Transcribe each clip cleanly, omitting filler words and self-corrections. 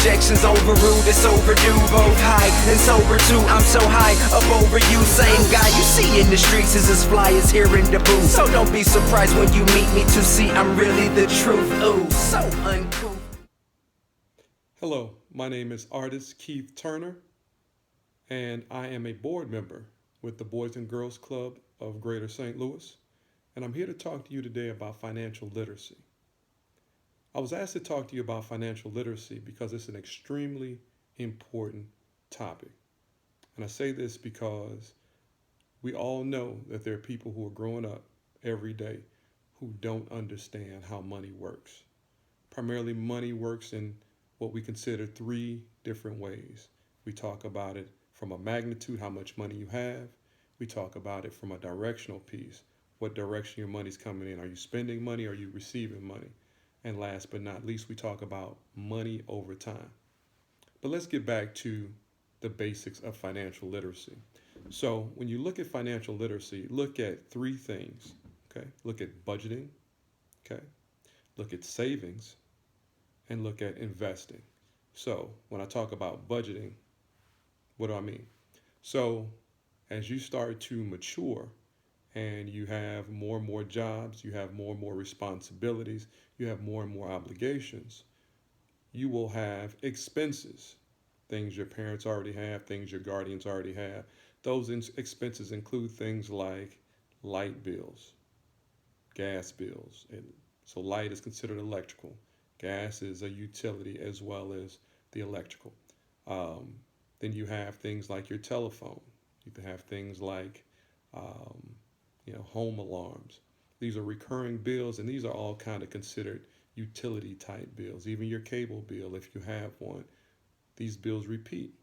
objections overruled, it's overdue. Both high and sober too, I'm so high up over you. Same guy you see in the streets is as fly as here in the booth. So don't be surprised when you meet me to see I'm really the truth. Ooh, so uncouth. Hello, my name is artist Keith Turner, and I am a board member with the Boys and Girls Club of Greater St. Louis, and I'm here to talk to you today about financial literacy. I was asked to talk to you about financial literacy because it's an extremely important topic. And I say this because we all know that there are people who are growing up every day who don't understand how money works. Primarily, money works in what we consider three different ways. We talk about it from a magnitude, how much money you have. We talk about it from a directional piece, what direction your money's coming in. Are you spending money? Are you receiving money? And last but not least, we talk about money over time. But let's get back to the basics of financial literacy. So when you look at financial literacy, look at three things, okay? Look at budgeting, okay? Look at savings, and look at investing. So when I talk about budgeting, what do I mean? So as you start to mature and you have more and more jobs, you have more and more responsibilities, you have more and more obligations, you will have expenses, things your parents already have, things your guardians already have. Those expenses include things like light bills, gas bills. And so light is considered electrical. Gas is a utility as well as the electrical. Then you have things like your telephone. You can have things like, home alarms. These are recurring bills, and these are all kind of considered utility type bills. Even your cable bill, if you have one, these bills repeat.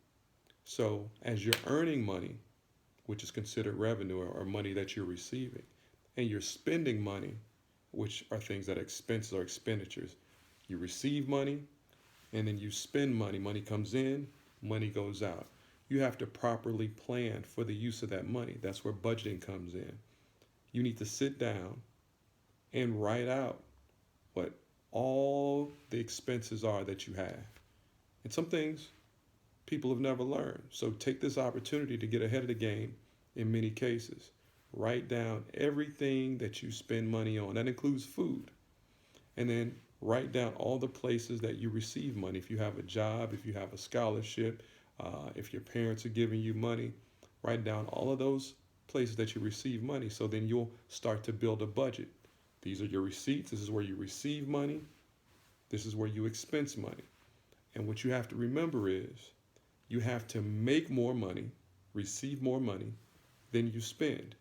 So as you're earning money, which is considered revenue or money that you're receiving, and you're spending money, which are things that are expenses or expenditures, you receive money and then you spend money. Money comes in, money goes out. You have to properly plan for the use of that money. That's where budgeting comes in. You need to sit down and write out what all the expenses are that you have. And some things people have never learned. So take this opportunity to get ahead of the game in many cases. Write down everything that you spend money on. That includes food. And then write down all the places that you receive money. If you have a job, if you have a scholarship, if your parents are giving you money, write down all of those places that you receive money. So then you'll start to build a budget. These are your receipts. This is where you receive money. This is where you expense money. And what you have to remember is you have to make more money, receive more money than you spend.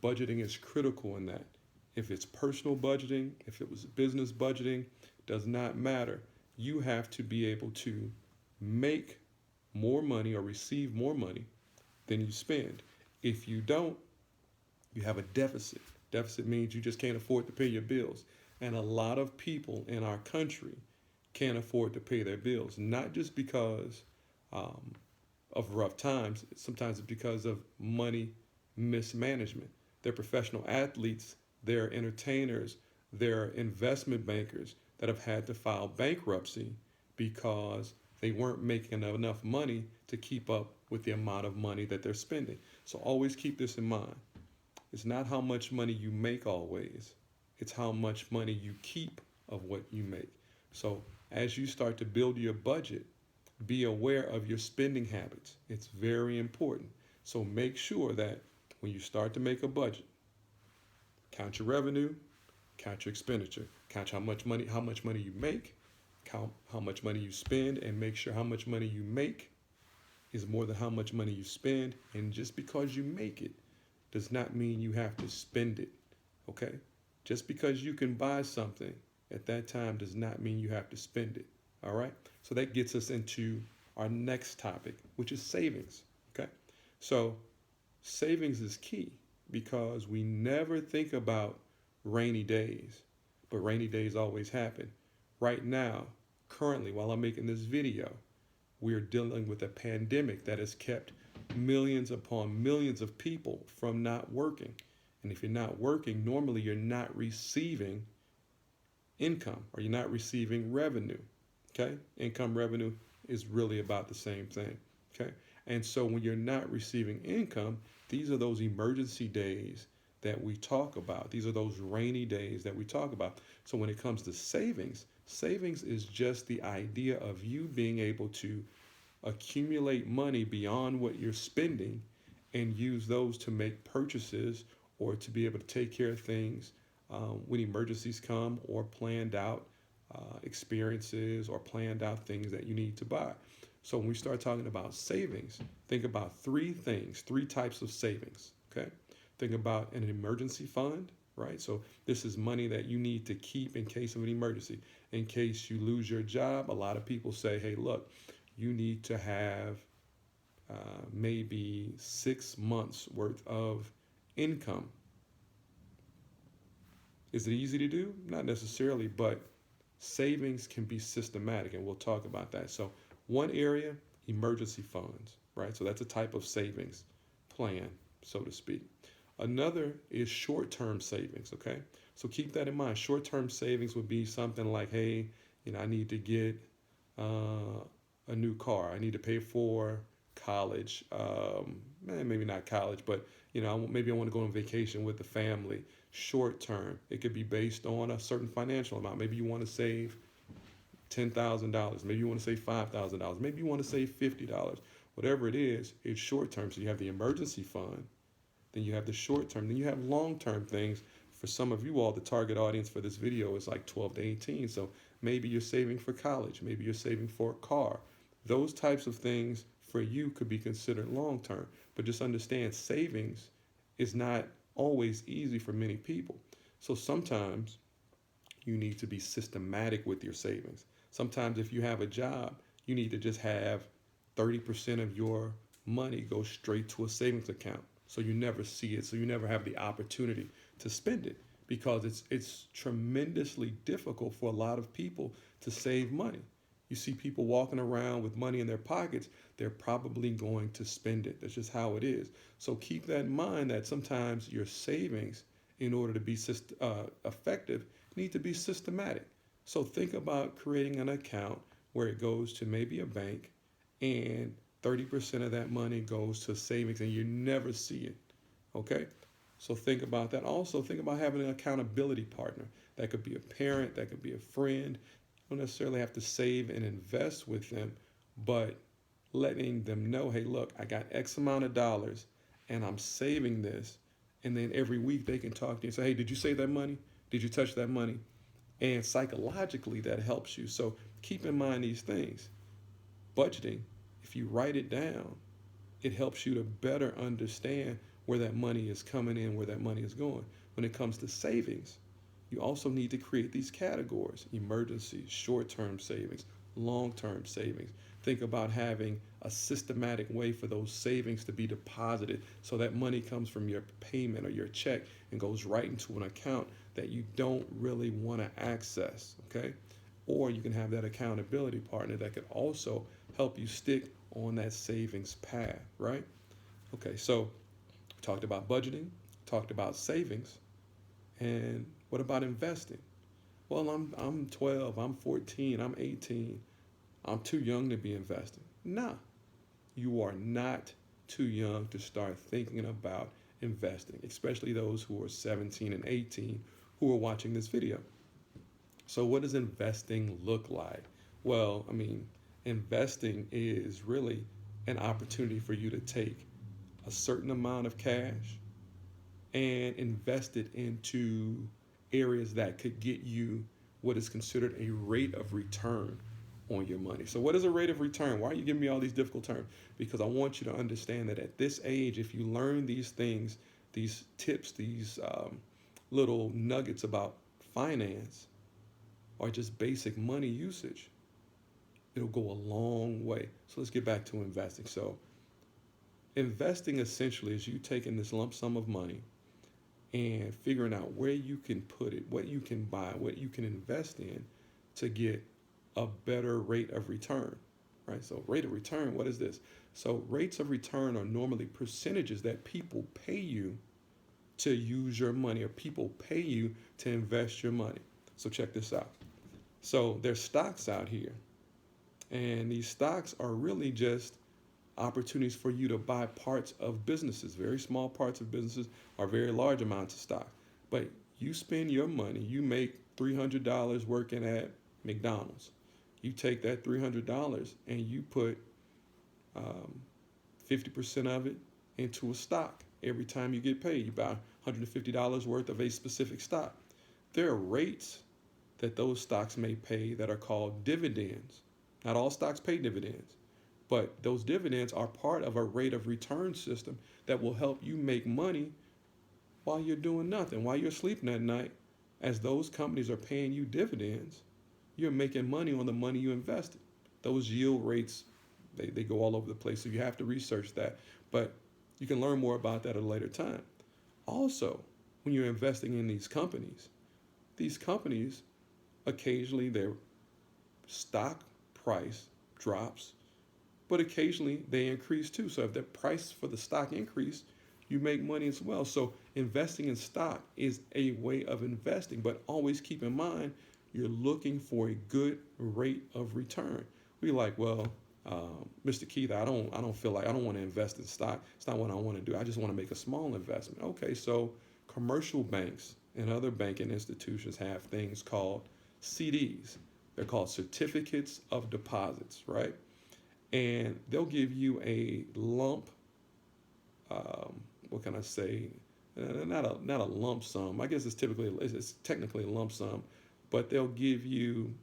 Budgeting is critical in that. If it's personal budgeting, if it was business budgeting, does not matter. You have to be able to make more money or receive more money than you spend. If you don't, you have a deficit. Deficit means you just can't afford to pay your bills. And a lot of people in our country can't afford to pay their bills, not just because of rough times. Sometimes it's because of money mismanagement. They're professional athletes, they're entertainers, they're investment bankers that have had to file bankruptcy because they weren't making enough money to keep up with the amount of money that they're spending. So always keep this in mind. It's not how much money you make always, it's how much money you keep of what you make. So as you start to build your budget, be aware of your spending habits. It's very important. So make sure that when you start to make a budget, count your revenue, count your expenditure, count how much money you make, count how much money you spend, and make sure how much money you make is more than how much money you spend. And just because you make it does not mean you have to spend it, okay? Just because you can buy something at that time does not mean you have to spend it, all right? So that gets us into our next topic, which is savings, okay? So savings is key because we never think about rainy days, but rainy days always happen. Right now, currently, while I'm making this video, we're dealing with a pandemic that has kept millions upon millions of people from not working. And if you're not working, normally you're not receiving income or you're not receiving revenue. Okay, income revenue is really about the same thing. Okay, and so when you're not receiving income, these are those emergency days that we talk about. These are those rainy days that we talk about. So when it comes to savings, savings is just the idea of you being able to accumulate money beyond what you're spending and use those to make purchases or to be able to take care of things when emergencies come, or planned out experiences, or planned out things that you need to buy. So when we start talking about savings, think about three things, three types of savings. Okay, think about an emergency fund, right? So this is money that you need to keep in case of an emergency. In case you lose your job, a lot of people say, hey, look, you need to have maybe 6 months worth of income. Is it easy to do? Not necessarily, but savings can be systematic, and we'll talk about that. So one area, emergency funds, right? So that's a type of savings plan, so to speak. Another is short-term savings, okay? So keep that in mind. Short-term savings would be something like, hey, I need to get a new car. I need to pay for college. Maybe not college, but maybe I want to go on vacation with the family. Short term, it could be based on a certain financial amount. Maybe you want to save $10,000. Maybe you want to save $5,000. Maybe you want to save $50. Whatever it is, it's short term. So you have the emergency fund, then you have the short term, then you have long term things. For some of you all, the target audience for this video is like 12 to 18. So maybe you're saving for college. Maybe you're saving for a car. Those types of things for you could be considered long term. But just understand, savings is not always easy for many people. So sometimes you need to be systematic with your savings. Sometimes if you have a job, you need to just have 30% of your money go straight to a savings account. So you never see it. So you never have the opportunity to spend it, because it's tremendously difficult for a lot of people to save money. You see people walking around with money in their pockets, they're probably going to spend it. That's just how it is. So keep that in mind, that sometimes your savings, in order to be effective, need to be systematic. So think about creating an account where it goes to maybe a bank, and 30% of that money goes to savings and you never see it. Okay? So think about that. Also, think about having an accountability partner. That could be a parent, that could be a friend. You don't necessarily have to save and invest with them, but letting them know, hey, look, I got X amount of dollars and I'm saving this. And then every week they can talk to you and say, hey, did you save that money? Did you touch that money? And psychologically, that helps you. So keep in mind these things. Budgeting, if you write it down, it helps you to better understand where that money is coming in, where that money is going. When it comes to savings, you also need to create these categories: emergencies, short-term savings, long-term savings. Think about having a systematic way for those savings to be deposited, so that money comes from your payment or your check and goes right into an account that you don't really want to access, okay? Or you can have that accountability partner that could also help you stick on that savings path, right? Okay, so talked about budgeting, talked about savings, and what about investing? Well, I'm 12, I'm 14, I'm 18. I'm too young to be investing. Nah, you are not too young to start thinking about investing, especially those who are 17 and 18 who are watching this video. So what does investing look like? Well, investing is really an opportunity for you to take a certain amount of cash and invest it into areas that could get you what is considered a rate of return on your money. So what is a rate of return? Why are you giving me all these difficult terms? Because I want you to understand that at this age, if you learn these things, these tips, these little nuggets about finance, or just basic money usage, it'll go a long way. So let's get back to investing. So investing essentially is you taking this lump sum of money and figuring out where you can put it, what you can buy, what you can invest in to get a better rate of return, right? So rate of return, what is this? So rates of return are normally percentages that people pay you to use your money, or people pay you to invest your money. So check this out. So there's stocks out here. And these stocks are really just opportunities for you to buy parts of businesses, very small parts of businesses or very large amounts of stock. But you spend your money, you make $300 working at McDonald's. You take that $300 and you put 50% of it into a stock. Every time you get paid, you buy $150 worth of a specific stock. There are rates that those stocks may pay that are called dividends. Not all stocks pay dividends, but those dividends are part of a rate of return system that will help you make money while you're doing nothing, while you're sleeping at night. As those companies are paying you dividends, you're making money on the money you invested. Those yield rates, they go all over the place, so you have to research that. But you can learn more about that at a later time. Also, when you're investing in these companies occasionally their stock price drops, but occasionally they increase too. So if the price for the stock increase, you make money as well. So investing in stock is a way of investing, but always keep in mind you're looking for a good rate of return. We're like, well, Mr. Keith, I don't want to invest in stock. It's not what I want to do. I just want to make a small investment. Okay, so commercial banks and other banking institutions have things called CDs. They're called certificates of deposits, right? And they'll give you a lump. What can I say? Not a lump sum. I guess it's technically a lump sum, but they'll give you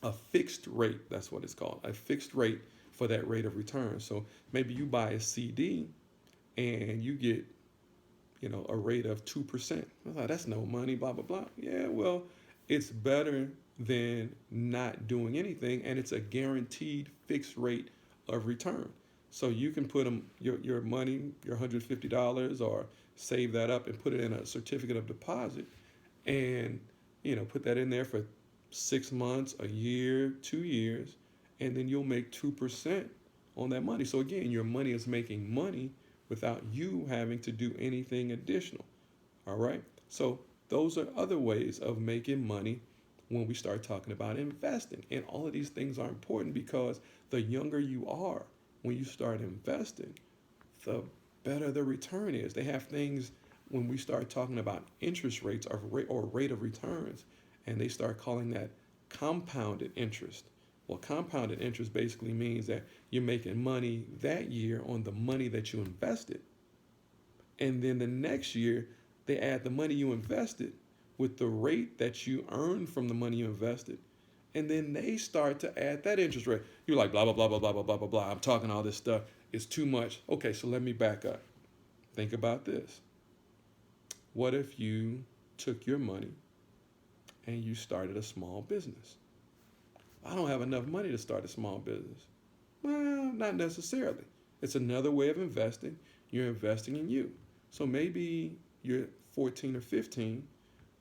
a fixed rate. That's what it's called, a fixed rate for that rate of return. So maybe you buy a CD and you get, a rate of 2%. I thought that's no money, blah blah blah. Yeah, well, it's better than not doing anything, and it's a guaranteed fixed rate of return. So you can put your money, your $150, or save that up and put it in a certificate of deposit, and put that in there for 6 months, a year, 2 years, and then you'll make 2% on that money. So again, your money is making money without you having to do anything additional. All right. So those are other ways of making money when we start talking about investing. And all of these things are important because the younger you are when you start investing, the better the return is. They have things when we start talking about interest rates or rate of returns, and they start calling that compounded interest. Well, compounded interest basically means that you're making money that year on the money that you invested. And then the next year, they add the money you invested with the rate that you earned from the money you invested. And then they start to add that interest rate. You're like, blah, blah, blah, blah, blah, blah, blah, blah, blah. I'm talking all this stuff. It's too much. Okay, so let me back up. Think about this. What if you took your money and you started a small business? I don't have enough money to start a small business. Well, not necessarily. It's another way of investing. You're investing in you. So maybe you're 14 or 15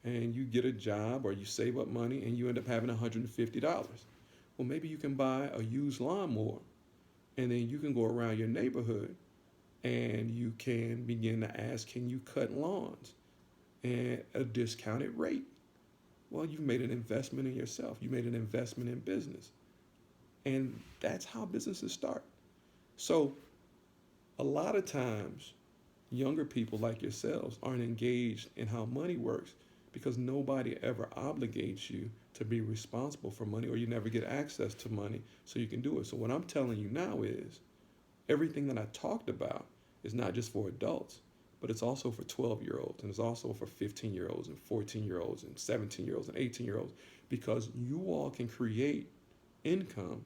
and you get a job or you save up money and you end up having $150. Well, maybe you can buy a used lawnmower and then you can go around your neighborhood and you can begin to ask, can you cut lawns at a discounted rate? Well, you've made an investment in yourself. You made an investment in business. And that's how businesses start. So a lot of times, younger people like yourselves aren't engaged in how money works because nobody ever obligates you to be responsible for money, or you never get access to money so you can do it. So what I'm telling you now is everything that I talked about is not just for adults, but it's also for 12-year-olds, and it's also for 15-year-olds and 14-year-olds and 17-year-olds and 18-year-olds, because you all can create income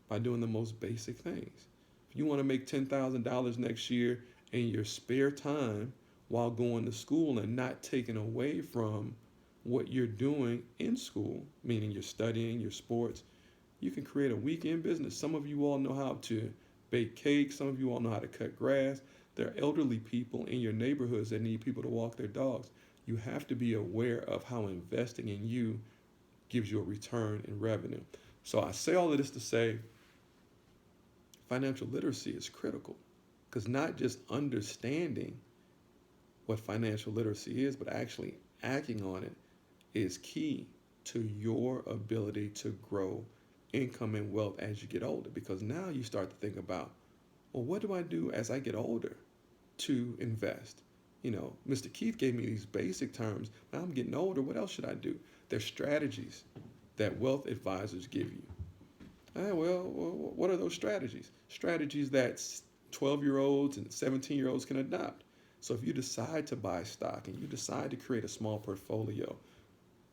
by doing the most basic things. If you want to make $10,000 next year in your spare time while going to school and not taking away from what you're doing in school, meaning you're studying, your sports, you can create a weekend business. Some of you all know how to bake cakes. Some of you all know how to cut grass. There are elderly people in your neighborhoods that need people to walk their dogs. You have to be aware of how investing in you gives you a return in revenue. So I say all of this to say financial literacy is critical, because not just understanding what financial literacy is, but actually acting on it is key to your ability to grow income and wealth as you get older, because now you start to think about, well, what do I do as I get older to invest? Mr. Keith gave me these basic terms. Now I'm getting older. What else should I do? There's strategies that wealth advisors give you. Well, what are those strategies? Strategies that 12-year-olds and 17-year-olds can adopt. So if you decide to buy stock and you decide to create a small portfolio,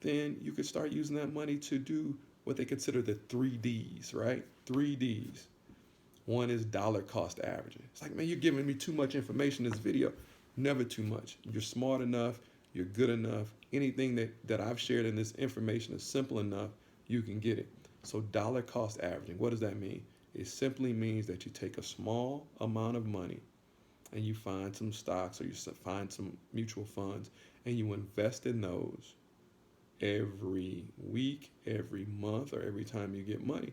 then you could start using that money to do what they consider the 3Ds, right? 3Ds. One is dollar cost averaging. It's like, man, you're giving me too much information in this video. Never too much. You're smart enough. You're good enough. Anything that I've shared in this information is simple enough, you can get it. So dollar cost averaging, what does that mean? It simply means that you take a small amount of money and you find some stocks or you find some mutual funds and you invest in those every week, every month, or every time you get money.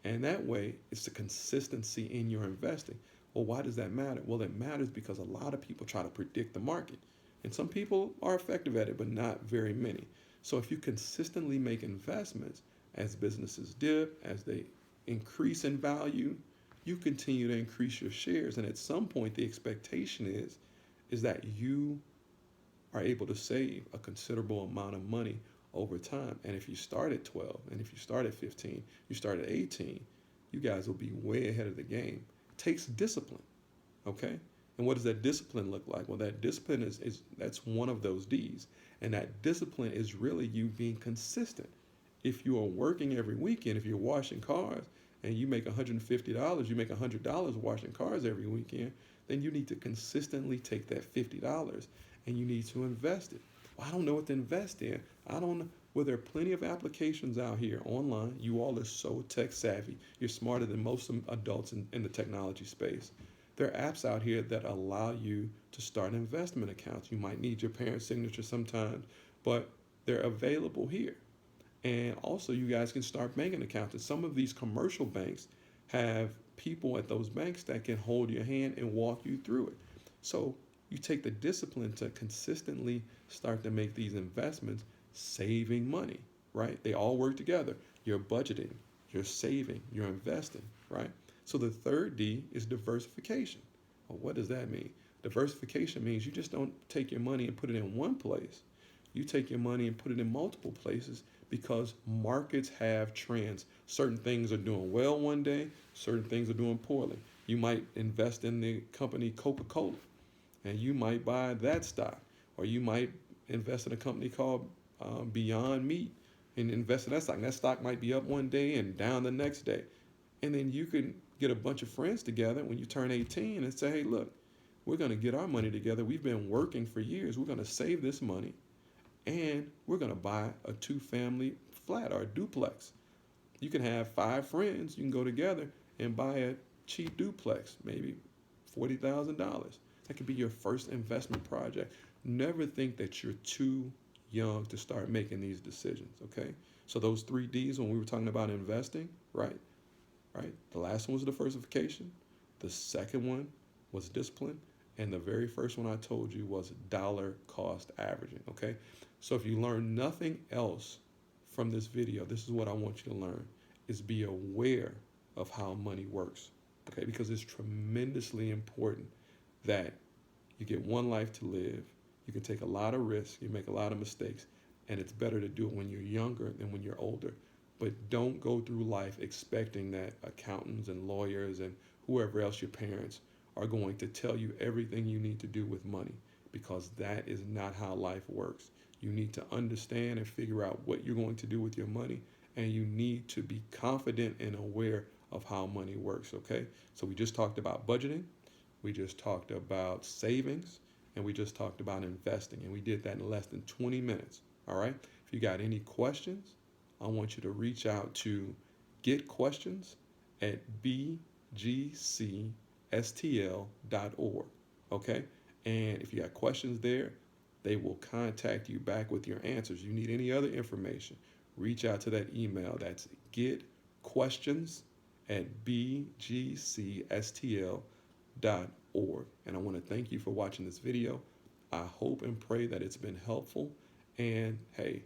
And that way, it's the consistency in your investing. Well, why does that matter? Well, it matters because a lot of people try to predict the market. And some people are effective at it, but not very many. So if you consistently make investments as businesses dip, as they increase in value, you continue to increase your shares. And at some point, the expectation is that you are able to save a considerable amount of money over time. And if you start at 12, and if you start at 15, you start at 18, you guys will be way ahead of the game. It takes discipline, okay? And what does that discipline look like? Well, that discipline is that's one of those D's. And that discipline is really you being consistent. If you are working every weekend, if you're washing cars and you make $150, you make $100 washing cars every weekend, then you need to consistently take that $50 and you need to invest it. Well, I don't know what to invest in. I don't know. Well, there are plenty of applications out here online. You all are so tech savvy. You're smarter than most adults in the technology space. There are apps out here that allow you to start investment accounts. You might need your parents' signature sometimes, but they're available here. And also, you guys can start banking accounts. And some of these commercial banks have people at those banks that can hold your hand and walk you through it. So you take the discipline to consistently start to make these investments, saving money, right? They all work together. You're budgeting, you're saving, you're investing, right? So the third D is diversification. Well, what does that mean? Diversification means you just don't take your money and put it in one place. You take your money and put it in multiple places because markets have trends. Certain things are doing well one day, certain things are doing poorly. You might invest in the company Coca-Cola and you might buy that stock, or you might invest in a company called Beyond Meat and invest in that stock. And that stock might be up one day and down the next day. And then you can get a bunch of friends together when you turn 18 and say, hey, look, we're going to get our money together. We've been working for years. We're going to save this money and we're going to buy a 2-family flat or a duplex. You can have 5 friends. You can go together and buy a cheap duplex, maybe $40,000. That could be your first investment project. Never think that you're too young to start making these decisions, okay? So those 3 Ds when we were talking about investing, right? The last one was diversification. The second one was discipline. And the very first one I told you was dollar cost averaging, okay? So if you learn nothing else from this video, this is what I want you to learn, is be aware of how money works, okay? Because it's tremendously important that you get one life to live. You can take a lot of risks. You make a lot of mistakes. And it's better to do it when you're younger than when you're older. But don't go through life expecting that accountants and lawyers and whoever else, your parents, are going to tell you everything you need to do with money, because that is not how life works. You need to understand and figure out what you're going to do with your money, and you need to be confident and aware of how money works, okay? So we just talked about budgeting, we just talked about savings, and we just talked about investing, and we did that in less than 20 minutes, all right? If you got any questions, I want you to reach out to getquestions@BGCSTL.org, okay? And if you got questions there, they will contact you back with your answers. You need any other information, reach out to that email. That's getquestions@BGCSTL.org. And I want to thank you for watching this video. I hope and pray that it's been helpful. And hey,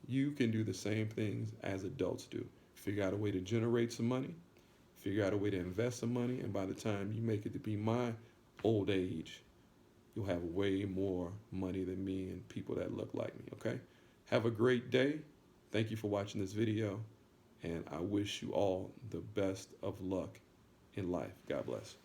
you can do the same things as adults do. figure out a way to generate some money, figure out a way to invest some money, and by the time you make it to be my old age, you'll have way more money than me and people that look like me, okay? Have a great day. Thank you for watching this video, and I wish you all the best of luck in life. God bless.